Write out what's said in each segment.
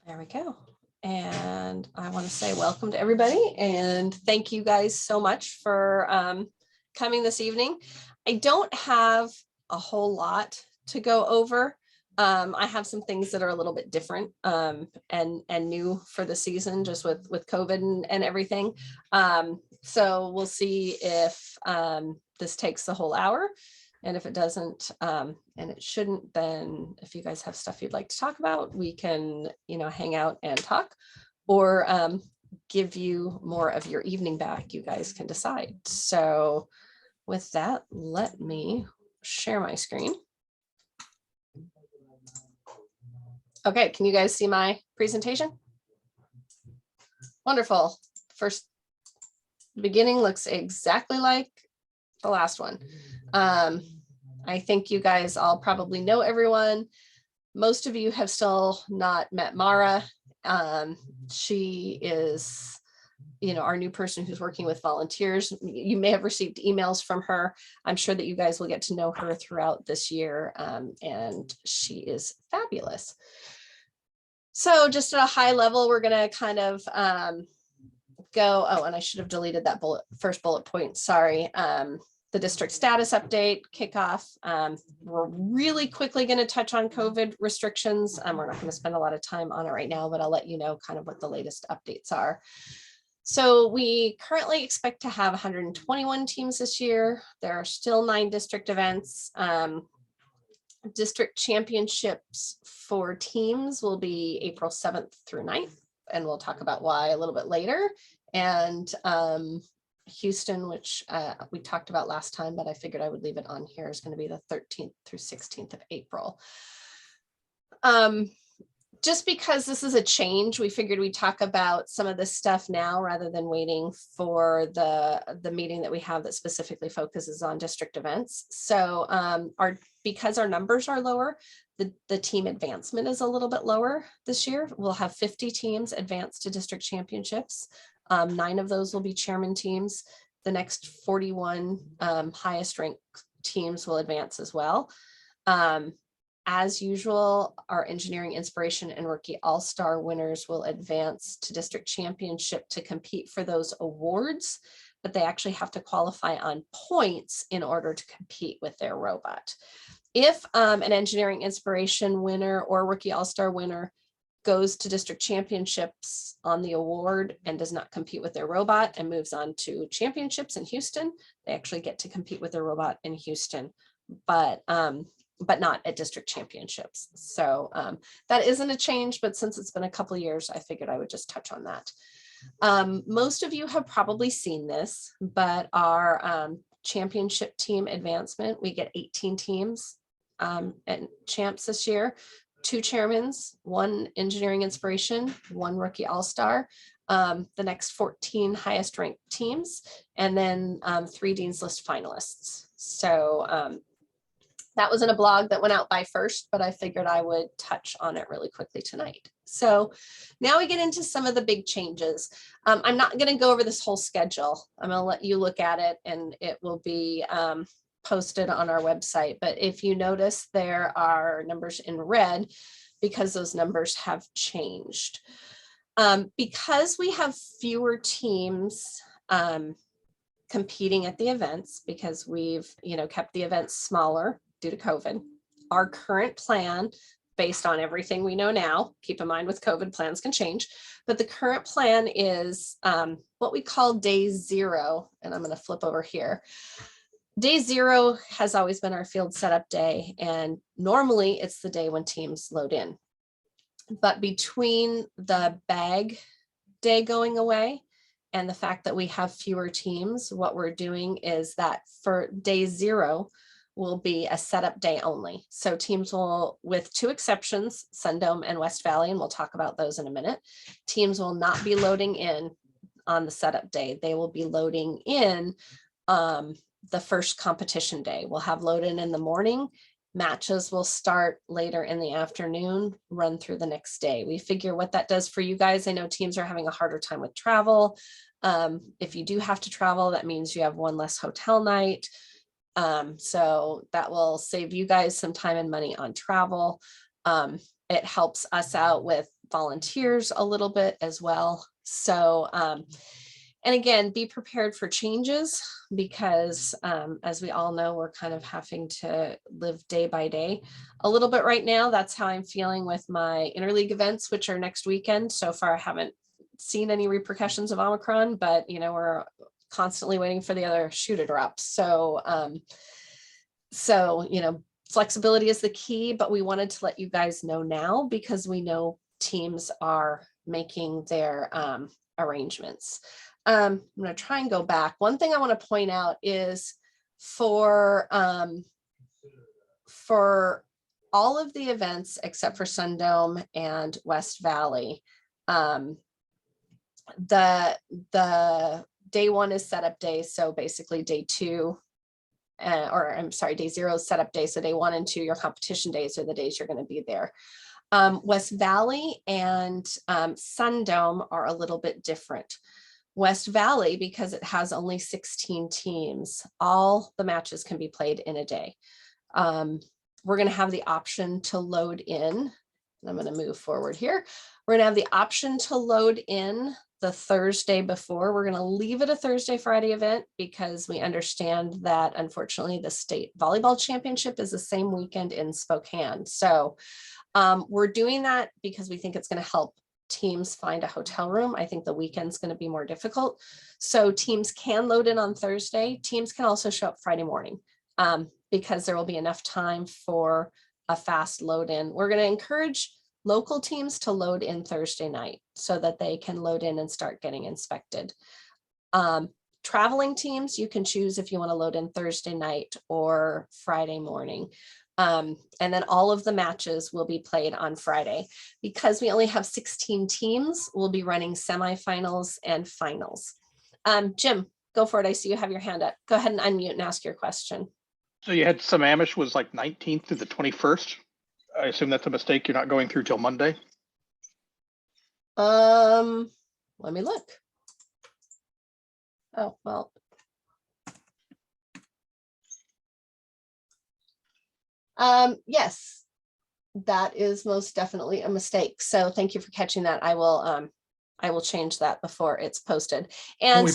There we go. And I want to say welcome to everybody and thank you guys so much for coming this evening. I don't have a whole lot to go over. I have some things that are a little bit different and new for the season, just with COVID and everything. So we'll see if this takes the whole hour. And if it doesn't, and it shouldn't, then if you guys have stuff you'd like to talk about, we can, hang out and talk, or give you more of your evening back. You guys can decide. So with that, let me share my screen. Okay, can you guys see my presentation? Wonderful. First beginning looks exactly like the last one. I think you guys all probably know everyone. Most of you have still not met Mara. She is, our new person who's working with volunteers. You may have received emails from her. I'm sure that you guys will get to know her throughout this year, and she is fabulous. So just at a high level, we're going to kind of go, and I should have deleted that first bullet point, sorry. The district status update, kickoff. We're really quickly going to touch on COVID restrictions. We're not going to spend a lot of time on it right now, but I'll let you know kind of what the latest updates are. So we currently expect to have 121 teams this year. There are still 9 district events. District championships for teams will be April 7th through 9th, and we'll talk about why a little bit later. And Houston, which we talked about last time, but I figured I would leave it on here, is going to be the 13th through 16th of April. Just because this is a change, we figured we'd talk about some of this stuff now rather than waiting for the meeting that we have that specifically focuses on district events. So because our numbers are lower, the team advancement is a little bit lower this year. We'll have 50 teams advance to district championships. 9 of those will be chairman teams. The next 41 highest ranked teams will advance as well. As usual, our engineering inspiration and rookie all-star winners will advance to district championship to compete for those awards, but they actually have to qualify on points in order to compete with their robot. If an engineering inspiration winner or rookie all-star winner goes to district championships on the award and does not compete with their robot and moves on to championships in Houston, they actually get to compete with their robot in Houston, but not at district championships. So that isn't a change, but since it's been a couple of years, I figured I would just touch on that. Most of you have probably seen this, but our championship team advancement, we get 18 teams and champs this year. 2 chairmans, 1 engineering inspiration, 1 rookie all-star, the next 14 highest ranked teams, and then 3 Dean's List finalists. So that was in a blog that went out by first, but I figured I would touch on it really quickly tonight. So now we get into some of the big changes. I'm not going to go over this whole schedule. I'm going to let you look at it, and it will be posted on our website. But if you notice, there are numbers in red because those numbers have changed. Because we have fewer teams competing at the events, because we've kept the events smaller due to COVID, our current plan, based on everything we know now, keep in mind with COVID, plans can change, but the current plan is what we call day 0. And I'm going to flip over here. Day 0 has always been our field setup day, and normally it's the day when teams load in. But between the bag day going away and the fact that we have fewer teams, what we're doing is that for day 0 will be a setup day only. So teams will, with 2 exceptions, Sundome and West Valley, and we'll talk about those in a minute, teams will not be loading in on the setup day. They will be loading in the first competition day. We'll have load in the morning. Matches will start later in the afternoon, run through the next day. We figure what that does for you guys. I know teams are having a harder time with travel. If you do have to travel, that means you have 1 less hotel night. So that will save you guys some time and money on travel. it helps us out with volunteers a little bit as well. So, and again, be prepared for changes because as we all know, we're kind of having to live day by day a little bit right now. That's how I'm feeling with my interleague events, which are next weekend. So far, I haven't seen any repercussions of Omicron, but we're constantly waiting for the other shoe to drop. So, flexibility is the key, but we wanted to let you guys know now because we know teams are making their arrangements. I'm going to try and go back. One thing I want to point out is for all of the events except for Sundome and West Valley, the day one is setup day. So basically day two, day zero is setup day. So day 1 and 2, your competition days are the days you're going to be there. West Valley and Sundome are a little bit different. West Valley, because it has only 16 teams, all the matches can be played in a day. We're going to have the option to load in. I'm going to move forward here. We're going to have the option to load in the Thursday before. We're going to leave it a Thursday, Friday event because we understand that unfortunately the state volleyball championship is the same weekend in Spokane. So we're doing that because we think it's going to help teams find a hotel room. I think the weekend's going to be more difficult. So teams can load in on Thursday. Teams can also show up Friday morning because there will be enough time for a fast load in. We're going to encourage local teams to load in Thursday night so that they can load in and start getting inspected. Traveling teams, you can choose if you want to load in Thursday night or Friday morning. And then all of the matches will be played on Friday. Because we only have 16 teams, we'll be running semifinals and finals. Jim, go for it. I see you have your hand up. Go ahead and unmute and ask your question. So you had Sammamish was like 19th through the 21st. I assume that's a mistake. You're not going through till Monday. Let me look. Oh, well. Yes, that is most definitely a mistake. So thank you for catching that. I will change that before it's posted. And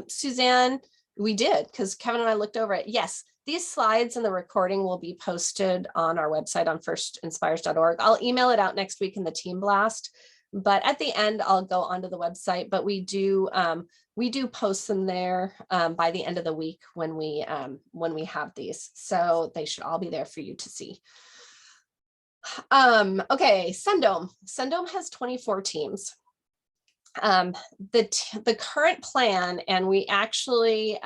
Suzanne, we did because Kevin and I looked over it. Yes, these slides and the recording will be posted on our website on firstinspires.org. I'll email it out next week in the team blast, but at the end I'll go onto the website. But we do post them there by the end of the week when we have these, so they should all be there for you to see. Okay, Sundome has 24 teams. The current plan, and we actually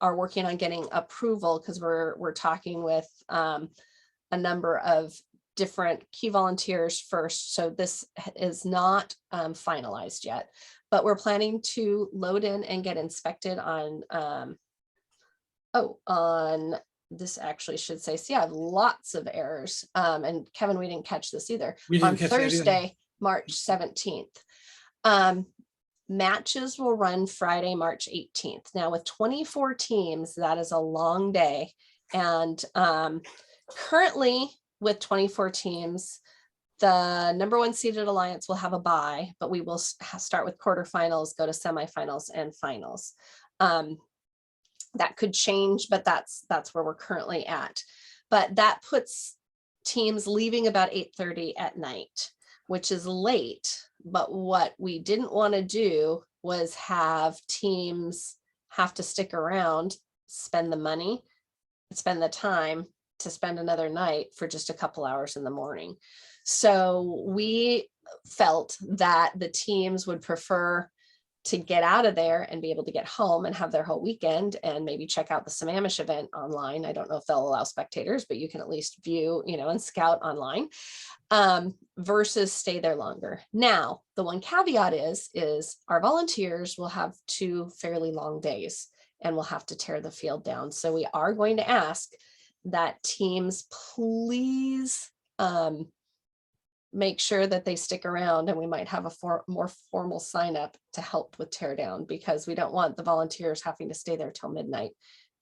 are working on getting approval because we're talking with a number of different key volunteers first. So this is not finalized yet, but we're planning to load in and get inspected on this actually should say, see, I have lots of errors. And Kevin, we didn't catch this either. On Thursday, March 17th. Matches will run Friday, March 18th. Now with 24 teams, that is a long day. And currently with 24 teams, the number 1 seeded alliance will have a bye, but we will start with quarterfinals, go to semifinals and finals. That could change, but that's where we're currently at. But that puts teams leaving about 8:30 at night, which is late. But what we didn't want to do was have teams have to stick around, spend the money, spend the time to spend another night for just a couple hours in the morning. So we felt that the teams would prefer to get out of there and be able to get home and have their whole weekend and maybe check out the Sammamish event online. I don't know if they'll allow spectators, but you can at least view, and scout online versus stay there longer. Now, the one caveat is our volunteers will have 2 fairly long days and we'll have to tear the field down. So we are going to ask that teams please make sure that they stick around, and we might have a more formal sign up to help with tear down because we don't want the volunteers having to stay there till midnight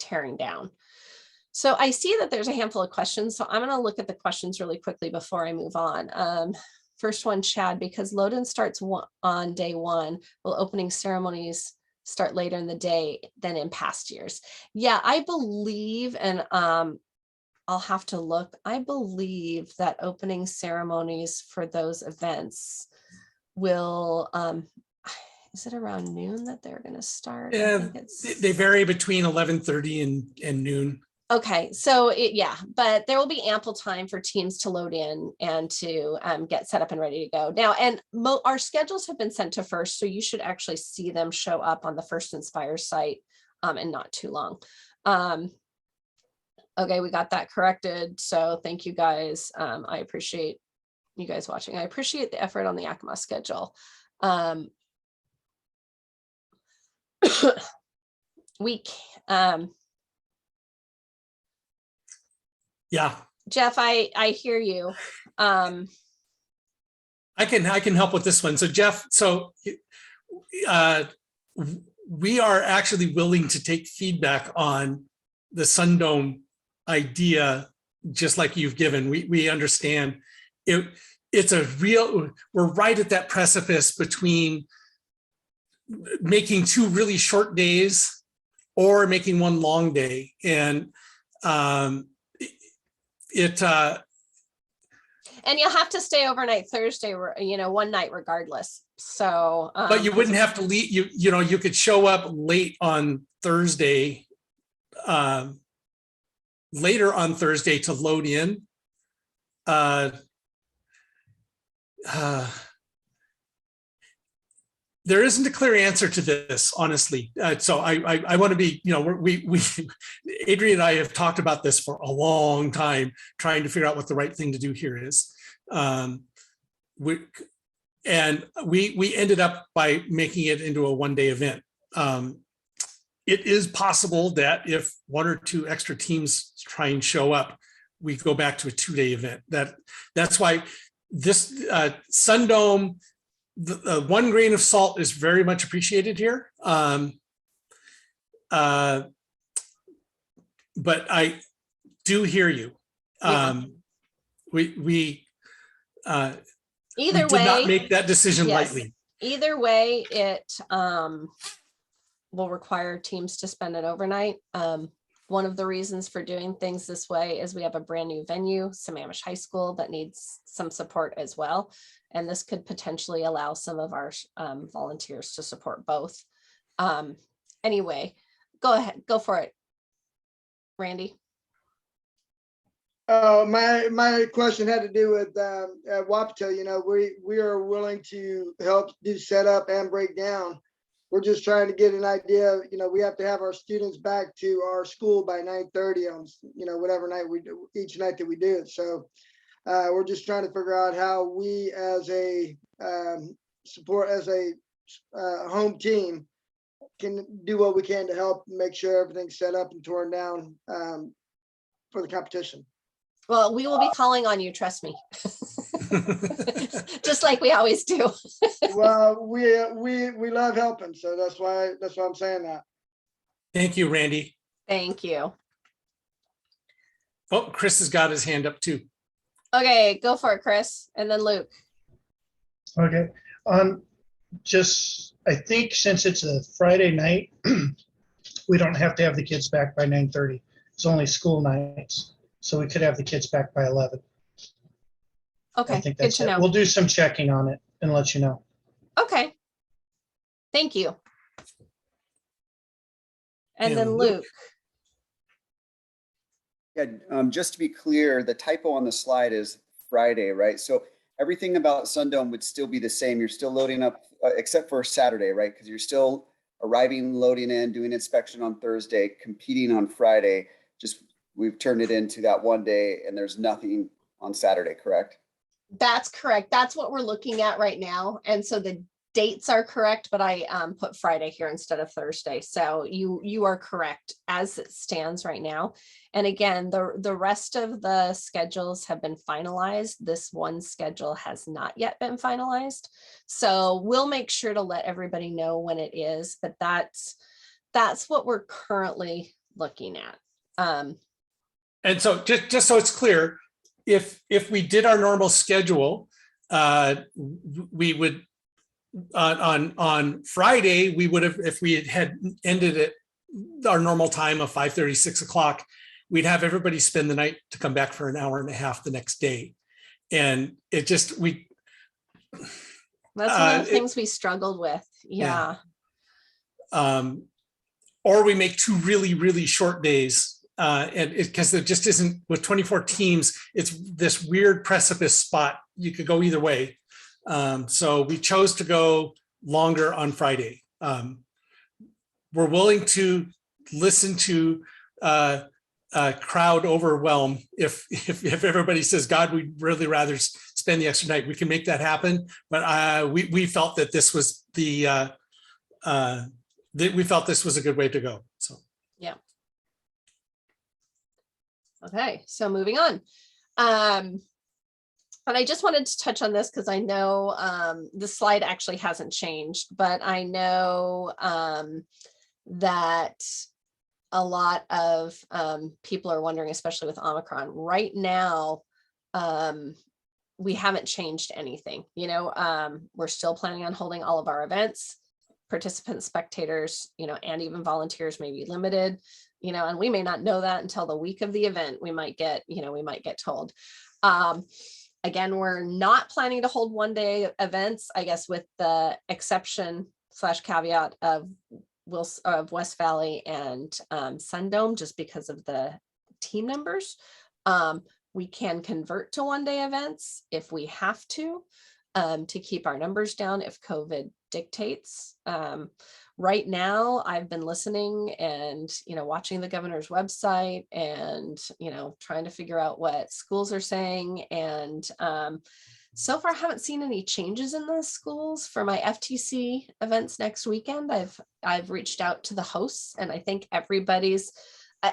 tearing down. So I see that there's a handful of questions, so I'm going to look at the questions really quickly before I move on. First one, Chad, because load-in starts on day one, will opening ceremonies start later in the day than in past years? Yeah, I believe, and I'll have to look, I believe that opening ceremonies for those events will, is it around noon that they're going to start? I Yeah, think it's, they vary between 11:30 and noon. okay, so yeah, but there will be ample time for teams to load in and to get set up and ready to go now. And our schedules have been sent to FIRST, so you should actually see them show up on the FIRST Inspire site in not too long. Okay, we got that corrected. So thank you guys. I appreciate you guys watching. I appreciate the effort on the Yakima schedule. Yeah, Jeff, I hear you. I can help with this one. So Jeff, we are actually willing to take feedback on the Sundome idea, just like you've given. We understand it. It's a real, we're right at that precipice between making 2 really short days or making 1 long day. And and you'll have to stay overnight Thursday, one night regardless. So, but you wouldn't have to leave. You could show up late on Thursday, later on Thursday to load in. There isn't a clear answer to this, honestly. So I want to be, Adrian and I have talked about this for a long time, trying to figure out what the right thing to do here is. We ended up by making it into a 1-day event. It is possible that if 1 or 2 extra teams try and show up, we go back to a 2-day event. That's why this Sundome, the 1 grain of salt is very much appreciated here. But I do hear you. Yeah. We either did way, not make that decision yes, lightly. Either way, it will require teams to spend it overnight. One of the reasons for doing things this way is we have a brand new venue, Sammamish High School, that needs some support as well. And this could potentially allow some of our volunteers to support both. Anyway, go ahead, go for it, Randy. My question had to do with Wapato. We are willing to help do setup and breakdown. We're just trying to get an idea. We have to have our students back to our school by 9:30 on whatever night we do, each night that we do it. So we're just trying to figure out how we, as a support, as a home team, can do what we can to help make sure everything's set up and torn down for the competition. Well, we will be calling on you, trust me. Just like we always do. Well, we love helping, so that's why I'm saying that. Thank you, Randy. Thank you. Oh, Chris has got his hand up too. Okay, go for it, Chris, and then Luke. Okay, I think since it's a Friday night, we don't have to have the kids back by 9:30. It's only school nights, so we could have the kids back by 11. Okay, I think good that's to it. know. We'll do some checking on it and let you know. Okay. Thank you. And And then Luke. Yeah, just to be clear, the typo on the slide is Friday, right? So everything about Sundome would still be the same. You're still loading up, except for Saturday, right? Because you're still arriving, loading in, doing inspection on Thursday, competing on Friday. Just we've turned it into that 1 day, and there's nothing on Saturday, correct? That's correct. That's what we're looking at right now. And so the dates are correct, but I put Friday here instead of Thursday. So you are correct as it stands right now. And again, the rest of the schedules have been finalized. This one schedule has not yet been finalized. So we'll make sure to let everybody know when it is, but that's what we're currently looking at. And so just so it's clear, if we did our normal schedule, we would on Friday, we would have, if we had ended at our normal time of 5:30, 6 o'clock, we'd have everybody spend the night to come back for an hour and a half the next day. And it just, That's one of the things we struggled with. Yeah. Or we make 2 really, really short days. And because it just isn't, with 24 teams, it's this weird precipice spot. You could go either way. So we chose to go longer on Friday. We're willing to listen to crowd overwhelm. If everybody says, God, we'd really rather spend the extra night, we can make that happen. But we felt that this was we felt this was a good way to go. So yeah. Okay, so moving on. And I just wanted to touch on this because I know the slide actually hasn't changed, but I know that a lot of people are wondering, especially with Omicron right now, we haven't changed anything. You know, we're still planning on holding all of our events. Participants, spectators, you know, and even volunteers may be limited, you know, and we may not know that until the week of the event. We might get, you know, we might get told. Again, we're not planning to hold one-day events, I guess, with the exception / caveat of West Valley and Sundome, just because of the team numbers. We can convert to one-day events if we have to keep our numbers down if COVID dictates. Right now, I've been listening and, you know, watching the governor's website and, you know, trying to figure out what schools are saying. And so far, I haven't seen any changes in the schools. For my FTC events next weekend, I've reached out to the hosts, and I think everybody's,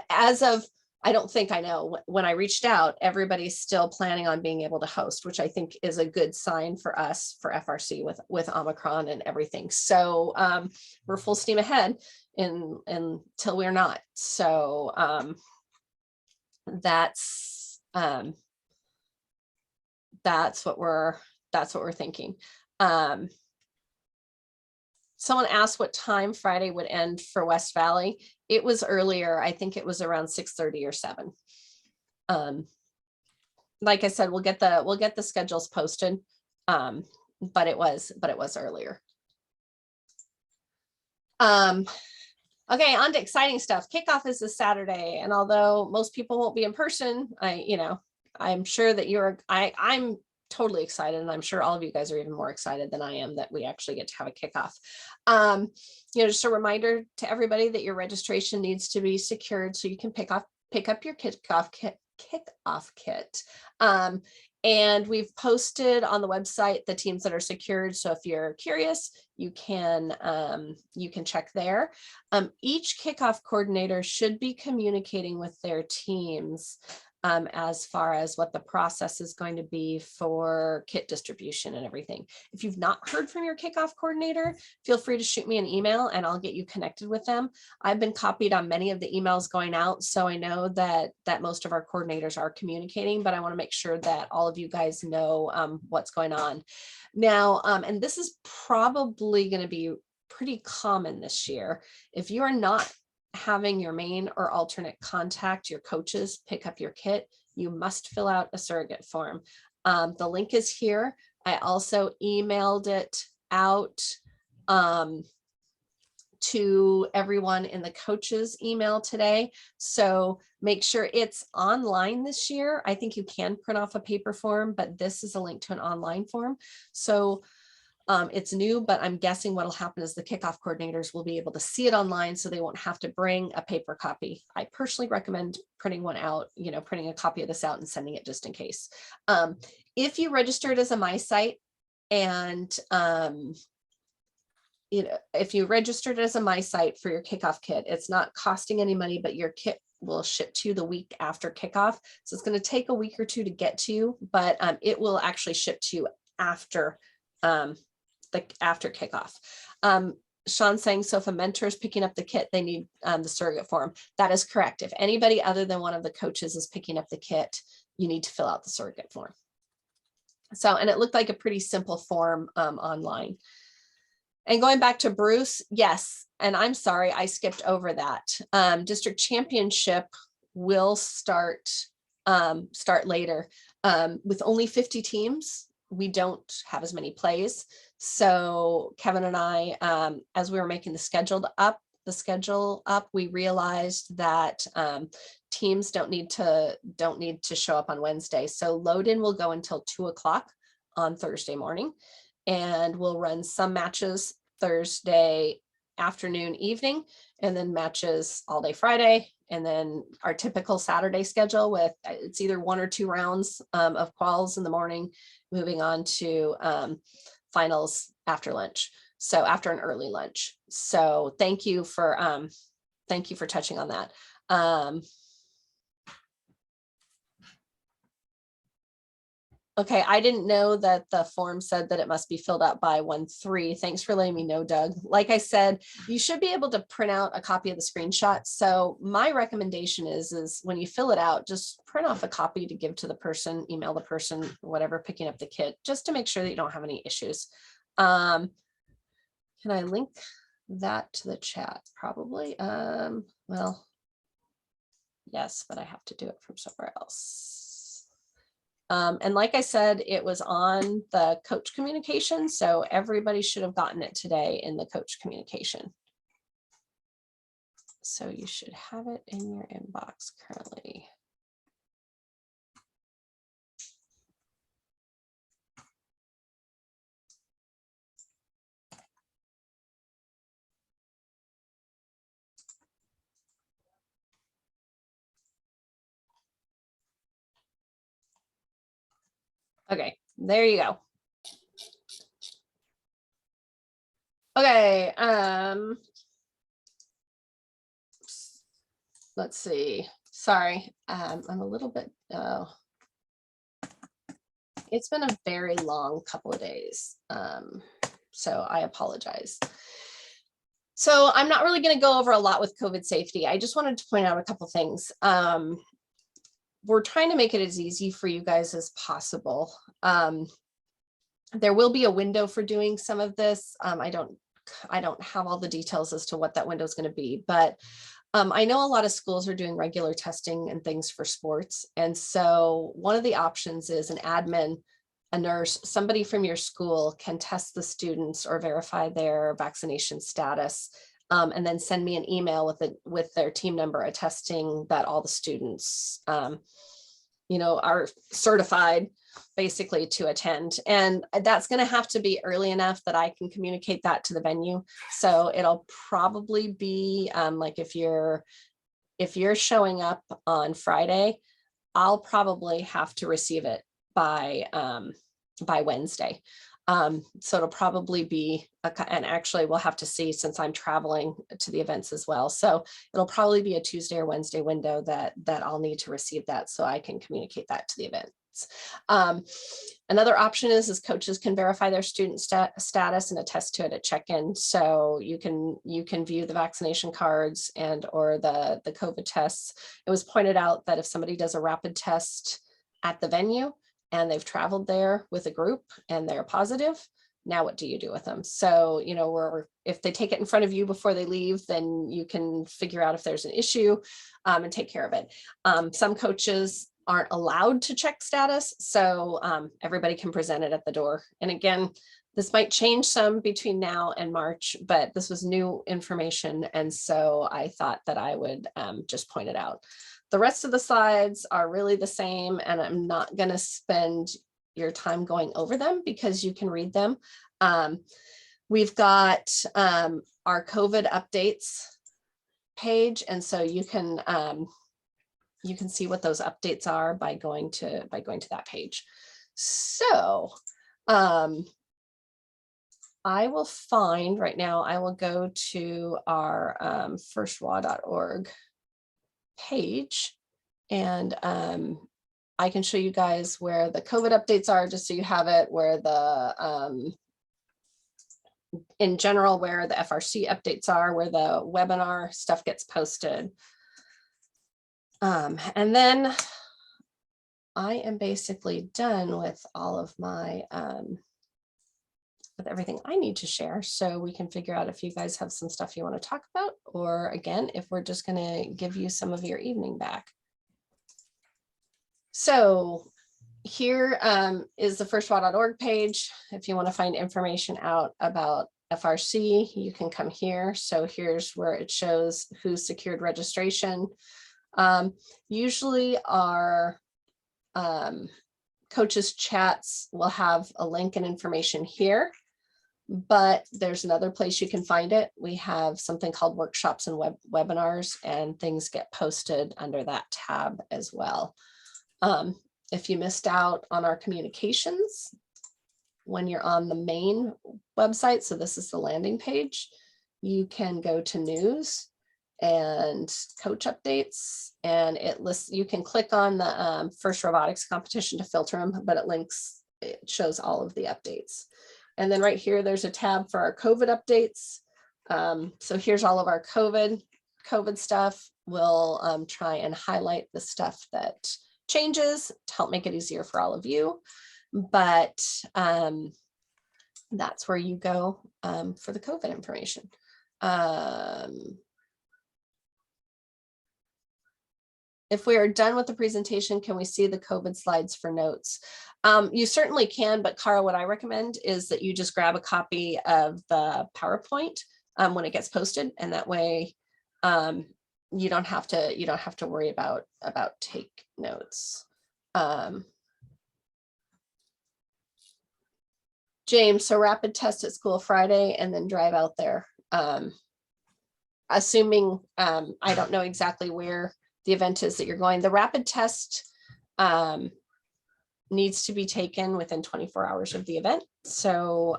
as of, I don't think I know, when I reached out, everybody's still planning on being able to host, which I think is a good sign for us, for FRC with Omicron and everything. So we're full steam ahead until we're not. So that's what we're thinking. Someone asked what time Friday would end for West Valley. It was earlier. I think it was around 6:30 or 7. Like I said, we'll get the schedules posted. But it was earlier. Okay, on to exciting stuff. Kickoff is this Saturday, and although most people won't be in person, I'm sure that I'm totally excited, and I'm sure all of you guys are even more excited than I am that we actually get to have a kickoff. Just a reminder to everybody that your registration needs to be secured so you can pick up your kickoff kit. And we've posted on the website the teams that are secured. So if you're curious, you can check there. Each kickoff coordinator should be communicating with their teams as far as what the process is going to be for kit distribution and everything. If you've not heard from your kickoff coordinator, feel free to shoot me an email and I'll get you connected with them. I've been copied on many of the emails going out, so I know that most of our coordinators are communicating, but I want to make sure that all of you guys know what's going on. Now, and this is probably going to be pretty common this year. If you are not having your main or alternate contact your coaches pick up your kit, you must fill out a surrogate form. The link is here. I also emailed it out to everyone in the coaches email today. So make sure it's online this year. I think you can print off a paper form, but this is a link to an online form. So it's new, but I'm guessing what'll happen is the kickoff coordinators will be able to see it online, so they won't have to bring a paper copy. I personally recommend printing one out, printing a copy of this out and sending it just in case. If you registered as a MySite and if you registered as a MySite for your kickoff kit, it's not costing any money, but your kit will ship to you the week after kickoff. So it's going to take a week or two to get to you, but it will actually ship to you after after kickoff. Sean's saying, so if a mentor is picking up the kit, they need the surrogate form. That is correct. If anybody other than one of the coaches is picking up the kit, you need to fill out the surrogate form. So, and it looked like a pretty simple form online. And going back to Bruce, yes, and I'm sorry, I skipped over that. District championship will start later. With only 50 teams, we don't have as many plays. So Kevin and I, as we were making the schedule up, we realized that teams don't need to show up on Wednesday. So load in will go until 2 o'clock on Thursday morning, and we'll run some matches Thursday afternoon, evening, and then matches all day Friday. And then our typical Saturday schedule with it's either 1 or 2 rounds of quals in the morning, moving on to finals after lunch. So after an early lunch. So thank you for touching on that. Okay, I didn't know that the form said that it must be filled out by 1/3. Thanks for letting me know, Doug. Like I said, you should be able to print out a copy of the screenshot. So my recommendation is when you fill it out, just print off a copy to give to the person, email the person, whatever, picking up the kit, just to make sure that you don't have any issues. Can I link that to the chat? Probably. Well, yes, but I have to do it from somewhere else. And like I said, it was on the coach communication, so everybody should have gotten it today in the coach communication. So you should have it in your inbox currently. Okay, there you go. Okay, let's see. Sorry, I'm a little bit, it's been a very long couple of days. So I apologize. So I'm not really going to go over a lot with COVID safety. I just wanted to point out a couple things. We're trying to make it as easy for you guys as possible. There will be a window for doing some of this. I don't have all the details as to what that window is going to be, but I know a lot of schools are doing regular testing and things for sports. And so one of the options is an admin, a nurse, somebody from your school can test the students or verify their vaccination status, and then send me an email with their team number attesting that all the students, are certified basically to attend. And that's going to have to be early enough that I can communicate that to the venue. So it'll probably be like if you're showing up on Friday, I'll probably have to receive it by Wednesday. So it'll probably be, and actually we'll have to see since I'm traveling to the events as well. So it'll probably be a Tuesday or Wednesday window that I'll need to receive that so I can communicate that to the events. Another option is coaches can verify their student status and attest to it at check-in. So you can view the vaccination cards and or the COVID tests. It was pointed out that if somebody does a rapid test at the venue and they've traveled there with a group and they're positive, now what do you do with them? So, if they take it in front of you before they leave, then you can figure out if there's an issue and take care of it. Some coaches aren't allowed to check status, so everybody can present it at the door. And again, this might change some between now and March, but this was new information. And so I thought that I would just point it out. The rest of the slides are really the same, and I'm not going to spend your time going over them because you can read them. We've got our COVID updates page, and so you can see what those updates are by going to that page. So I will find right now, I will go to our firstwa.org page, and I can show you guys where the COVID updates are, just so you have it, where the in general, where the FRC updates are, where the webinar stuff gets posted. And then I am basically done with all of my, with everything I need to share. So we can figure out if you guys have some stuff you want to talk about, or again, if we're just going to give you some of your evening back. So here is the firstwa.org page. If you want to find information out about FRC, you can come here. So here's where it shows who secured registration. Usually our coaches chats will have a link and information here, but there's another place you can find it. We have something called workshops and webinars, and things get posted under that tab as well. If you missed out on our communications, when you're on the main website, so this is the landing page, you can go to news and coach updates, and it lists, you can click on the first robotics competition to filter them, but it shows all of the updates. And then right here, there's a tab for our COVID updates. So here's all of our COVID stuff. We'll try and highlight the stuff that changes to help make it easier for all of you. But that's where you go for the COVID information. If we are done with the presentation, can we see the COVID slides for notes? You certainly can, but Cara, what I recommend is that you just grab a copy of the PowerPoint when it gets posted, and that way you don't have to worry about take notes. James, so rapid test at school Friday and then drive out there. Assuming I don't know exactly where the event is that you're going. The rapid test needs to be taken within 24 hours of the event. So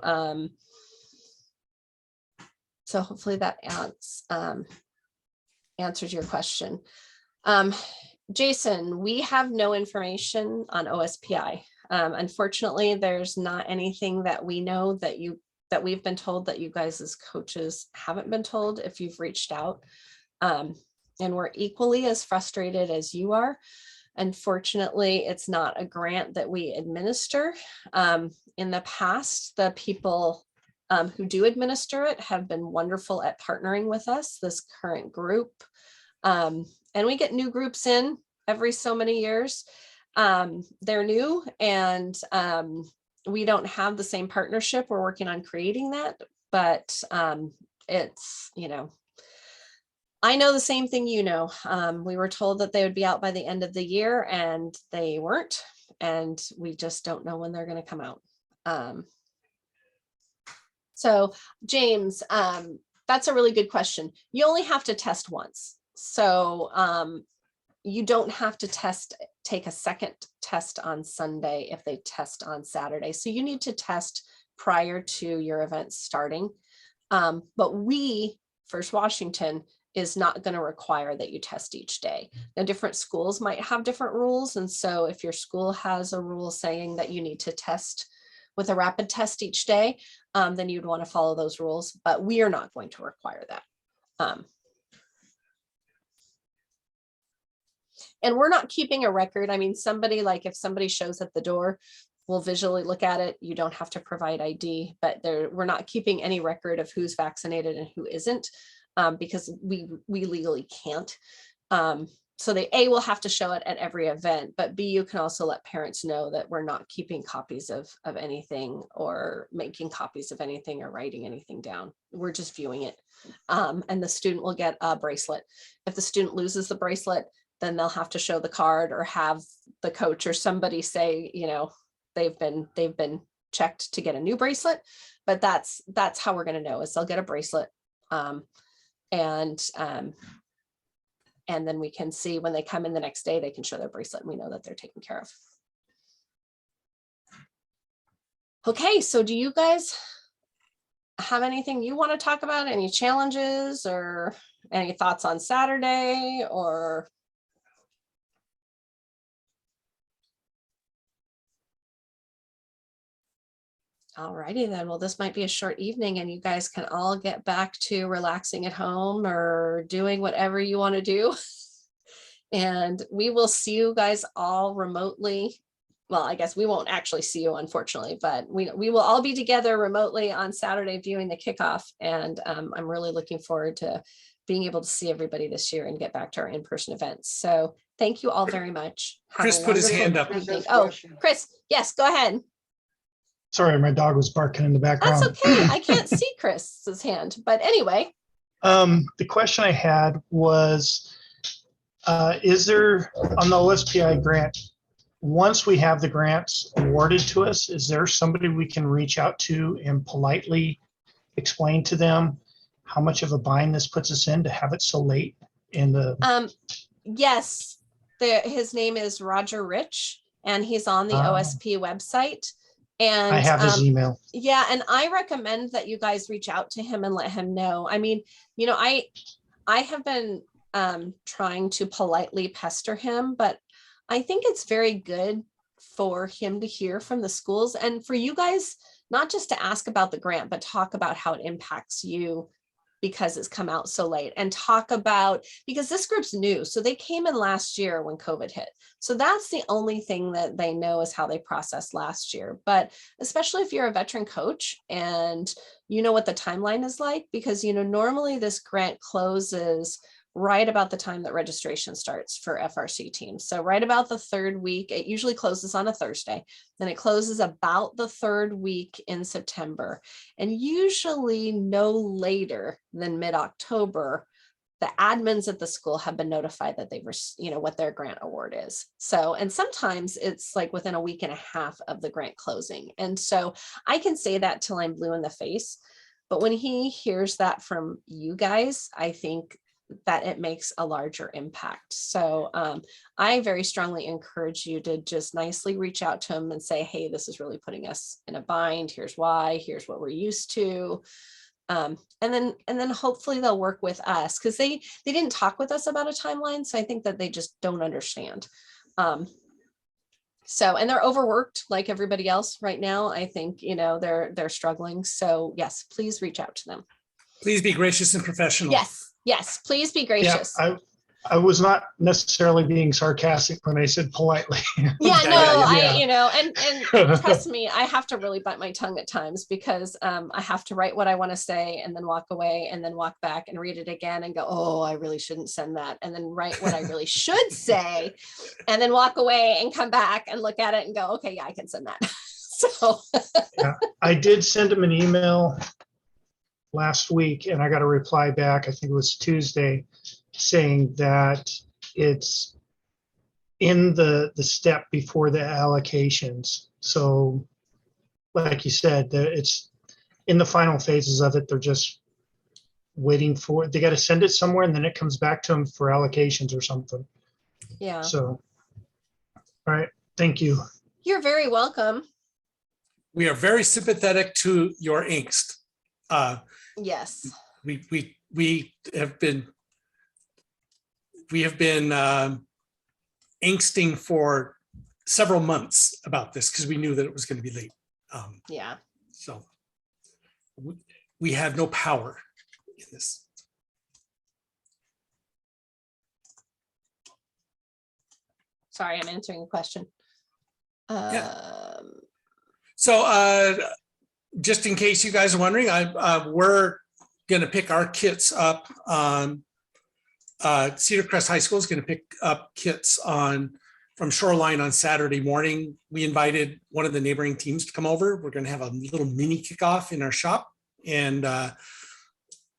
so hopefully that answers your question. Jason, we have no information on OSPI. Unfortunately, there's not anything that we know that we've been told that you guys as coaches haven't been told if you've reached out. And we're equally as frustrated as you are. Unfortunately, it's not a grant that we administer. In the past, the people who do administer it have been wonderful at partnering with us, this current group. And we get new groups in every so many years. They're new, and we don't have the same partnership. We're working on creating that, but it's, you know, I know the same thing you know. We were told that they would be out by the end of the year, and they weren't, and we just don't know when they're going to come out. So James, that's a really good question. You only have to test once. So you don't have to take a second test on Sunday if they test on Saturday. So you need to test prior to your event starting. But we, First Washington, is not going to require that you test each day. Now, different schools might have different rules. And so if your school has a rule saying that you need to test with a rapid test each day, then you'd want to follow those rules, but we are not going to require that. And we're not keeping a record. I mean, if somebody shows at the door, we'll visually look at it. You don't have to provide ID, but we're not keeping any record of who's vaccinated and who isn't. Because we legally can't. So the A will have to show it at every event, but B, you can also let parents know that we're not keeping copies of anything or making copies of anything or writing anything down. We're just viewing it. And the student will get a bracelet. If the student loses the bracelet, then they'll have to show the card or have the coach or somebody say, you know, they've been checked to get a new bracelet. But that's how we're going to know, is they'll get a bracelet. And then we can see when they come in the next day, they can show their bracelet and we know that they're taken care of. Okay, so do you guys have anything you want to talk about? Any challenges or any thoughts on Saturday or? All righty then. Well, this might be a short evening and you guys can all get back to relaxing at home or doing whatever you want to do. And we will see you guys all remotely. Well, I guess we won't actually see you, unfortunately, but we will all be together remotely on Saturday viewing the kickoff. And I'm really looking forward to being able to see everybody this year and get back to our in-person events. So thank you all very much. Have Chris a put his wonderful hand up. evening. Chris has a Oh, question. Chris, yes, go ahead. Sorry, my dog was barking in the That's background. okay. I can't see Chris's hand, but anyway. The question I had was, is there on the OSPI grant, once we have the grants awarded to us, is there somebody we can reach out to and politely explain to them how much of a bind this puts us in to have it so late in the? Yes, his name is Roger Rich, and he's on the OSP website. And I have his email. yeah, and I recommend that you guys reach out to him and let him know. I mean, you know, I have been trying to politely pester him, but I think it's very good for him to hear from the schools and for you guys, not just to ask about the grant, but talk about how it impacts you because it's come out so late, and talk about, because this group's new. So they came in last year when COVID hit. So that's the only thing that they know is how they processed last year. But especially if you're a veteran coach and you know what the timeline is like, because, you know, normally this grant closes right about the time that registration starts for FRC teams. So right about the third week, it usually closes on a Thursday, then it closes about the third week in September. And usually no later than mid-October, the admins at the school have been notified that they've, you know, what their grant award is. So, and sometimes it's like within a week and a half of the grant closing. And so I can say that till I'm blue in the face, but when he hears that from you guys, I think that it makes a larger impact. So I very strongly encourage you to just nicely reach out to him and say, hey, this is really putting us in a bind. Here's why, here's what we're used to. And then hopefully they'll work with us, because they didn't talk with us about a timeline. So I think that they just don't understand. So, and they're overworked like everybody else right now. I think, you know, they're struggling. So yes, please reach out to them. Please be gracious and professional. Yes, please be Yeah, gracious. I was not necessarily being sarcastic when I said politely. I, you know, and trust me, I have to really bite my tongue at times, because I have to write what I want to say and then walk away and then walk back and read it again and go, oh, I really shouldn't send that. And then write what I really should say and then walk away and come back and look at it and go, okay, yeah, I can send that. So Yeah, I did send him an email last week and I got a reply back, I think it was Tuesday, saying that it's in the step before the allocations. So like you said, it's in the final phases of it. They're just waiting for, they got to send it somewhere and then it comes back to them for allocations or something. yeah, So, all right, thank you. you're very welcome. We are very sympathetic to your angst. Yes. We have been angsting for several months about this because we knew that it was going to be late. Yeah. So we have no power in this. Sorry, I'm answering a question. So just in case you guys are wondering, we're going to pick our kits up. Cedar Crest High School is going to pick up kits from Shoreline on Saturday morning. We invited one of the neighboring teams to come over. We're going to have a little mini kickoff in our shop. And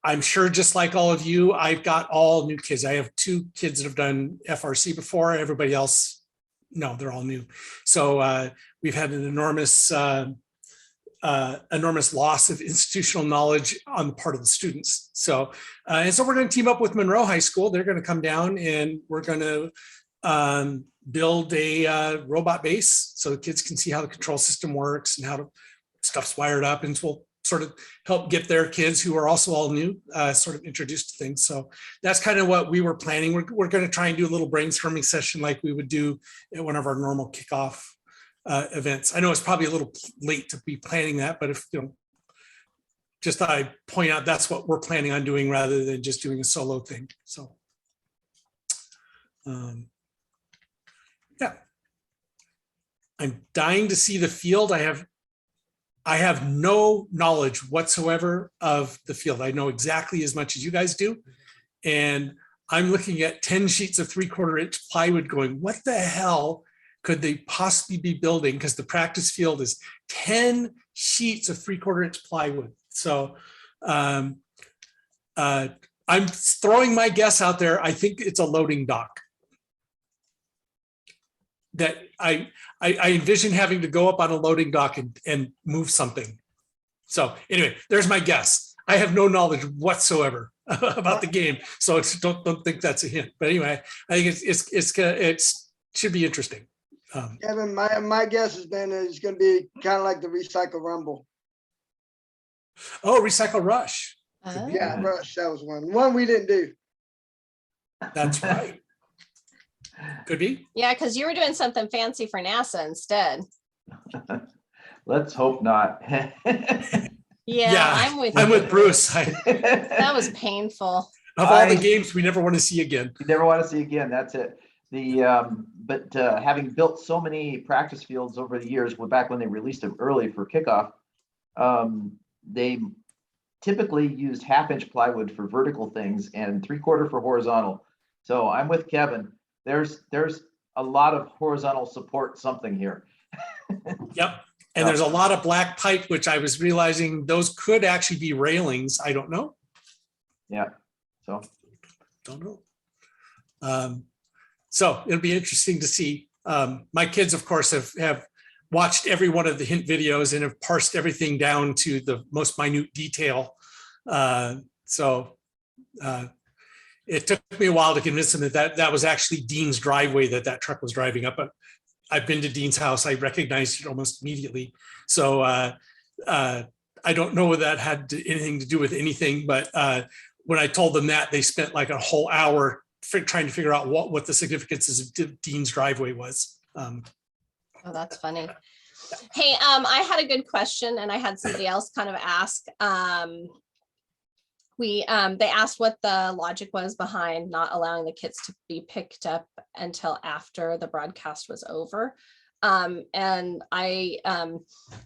I'm sure just like all of you, I've got all new kids. I have 2 kids that have done FRC before. Everybody else, no, they're all new. So we've had an enormous loss of institutional knowledge on the part of the students. So, and so we're going to team up with Monroe High School. They're going to come down and we're going to build a robot base so the kids can see how the control system works and how stuff's wired up. And so we'll sort of help get their kids who are also all new sort of introduced to things. So that's kind of what we were planning. We're going to try and do a little brainstorming session like we would do at one of our normal kickoff events. I know it's probably a little late to be planning that, but if, just thought I'd point out that's what we're planning on doing rather than just doing a solo thing. So, yeah. I'm dying to see the field. I have no knowledge whatsoever of the field. I know exactly as much as you guys do. And I'm looking at 10 sheets of 3/4 inch plywood going, what the hell could they possibly be building? Because the practice field is 10 sheets of 3/4 inch plywood. So I'm throwing my guess out there. I think it's a loading dock. That I envision having to go up on a loading dock and move something. So anyway, there's my guess. I have no knowledge whatsoever about the game, so don't think that's a hint. But anyway, I think it should be interesting. Kevin, my guess has been it's going to be kind of like the Recycle Rumble. Oh, Recycle Rush. Oh. Yeah, Rush, that was one we didn't do. That's right. Could be. Yeah, because you were doing something fancy for NASA instead. Let's hope not. Yeah, I'm with I'm you. with Bruce. That was painful. Of all the games we never want to see again. You never want to see again. That's it. But having built so many practice fields over the years, back when they released them early for Kickoff, they typically used 1/2 inch plywood for vertical things and 3/4 for horizontal. So I'm with Kevin. There's a lot of horizontal support something here. Yep. And there's a lot of black pipe, which I was realizing those could actually be railings. I don't know. Yeah. So Don't know. So it'll be interesting to see. My kids, of course, have watched every one of the hint videos and have parsed everything down to the most minute detail. It took me a while to convince them that was actually Dean's driveway that truck was driving up. But I've been to Dean's house. I recognized it almost immediately. So I don't know whether that had anything to do with anything, but when I told them that, they spent like a whole hour trying to figure out what the significance of Dean's driveway was. Oh, that's funny. Hey, I had a good question and I had somebody else kind of ask. They asked what the logic was behind not allowing the kits to be picked up until after the broadcast was over. And I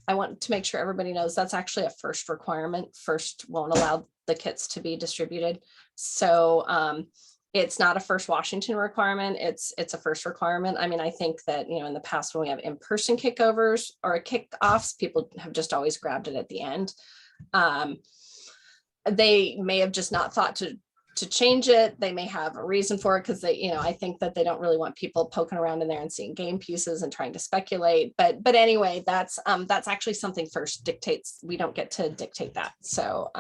want to make sure everybody knows that's actually a first requirement. First won't allow the kits to be distributed. So it's not a first Washington requirement. It's a first requirement. I mean, I think that, in the past when we have in-person kickovers or kickoffs, people have just always grabbed it at the end. They may have just not thought to change it. They may have a reason for it because they, I think that they don't really want people poking around in there and seeing game pieces and trying to speculate. But anyway, that's actually something first dictates. We don't get to dictate that. So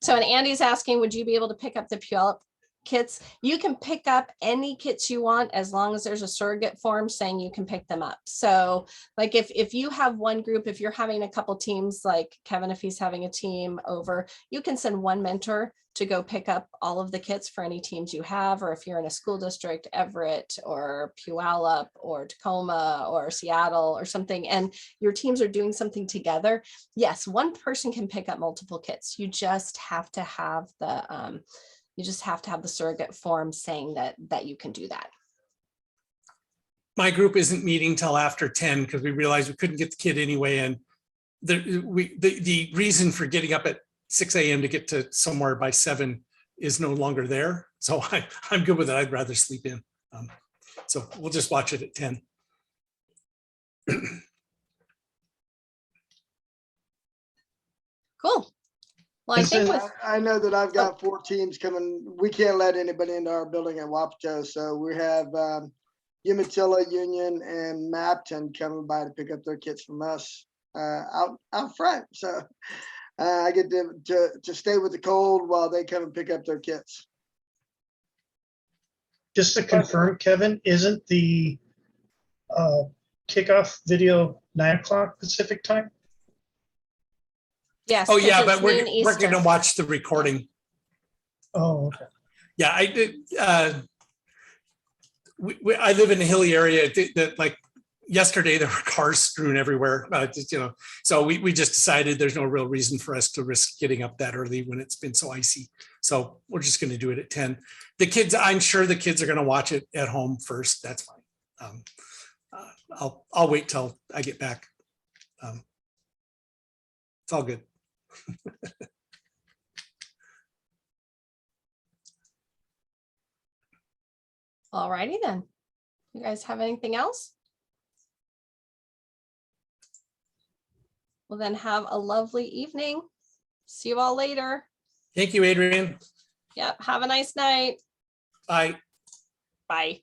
and Andy's asking, would you be able to pick up the Puyallup kits? You can pick up any kits you want as long as there's a surrogate form saying you can pick them up. So like if you have one group, if you're having a couple teams, like Kevin, if he's having a team over, you can send one mentor to go pick up all of the kits for any teams you have, or if you're in a school district, Everett or Puyallup or Tacoma or Seattle or something, and your teams are doing something together, yes, one person can pick up multiple kits. You just have to have the surrogate form saying that you can do that. My group isn't meeting till after 10 because we realized we couldn't get the kid anyway. And the reason for getting up at 6 a.m. to get to somewhere by 7 is no longer there. So I'm good with it. I'd rather sleep in. So we'll just watch it at 10. Cool. Well, I know that I've got 4 teams coming. We can't let anybody into our building at Wapato. So we have Umatilla, Union, and Mapton coming by to pick up their kits from us out front. So I get to stay with the cold while they come and pick up their kits. Just to confirm, Kevin, isn't the kickoff video 9 o'clock Pacific time? yes. Oh yeah, it's but we're noon going to Eastern. watch the recording. Oh, okay. Yeah, I did. I live in a hilly area that like yesterday there were cars strewn everywhere. So we just decided there's no real reason for us to risk getting up that early when it's been so icy. So we're just going to do it at 10. The kids, I'm sure the kids are going to watch it at home first. That's fine. I'll wait till I get back. It's all good. All righty then. You guys have anything else? Well, then have a lovely evening. See you all later. Thank you, Adrian. Yep. Have a nice night. Bye. Bye.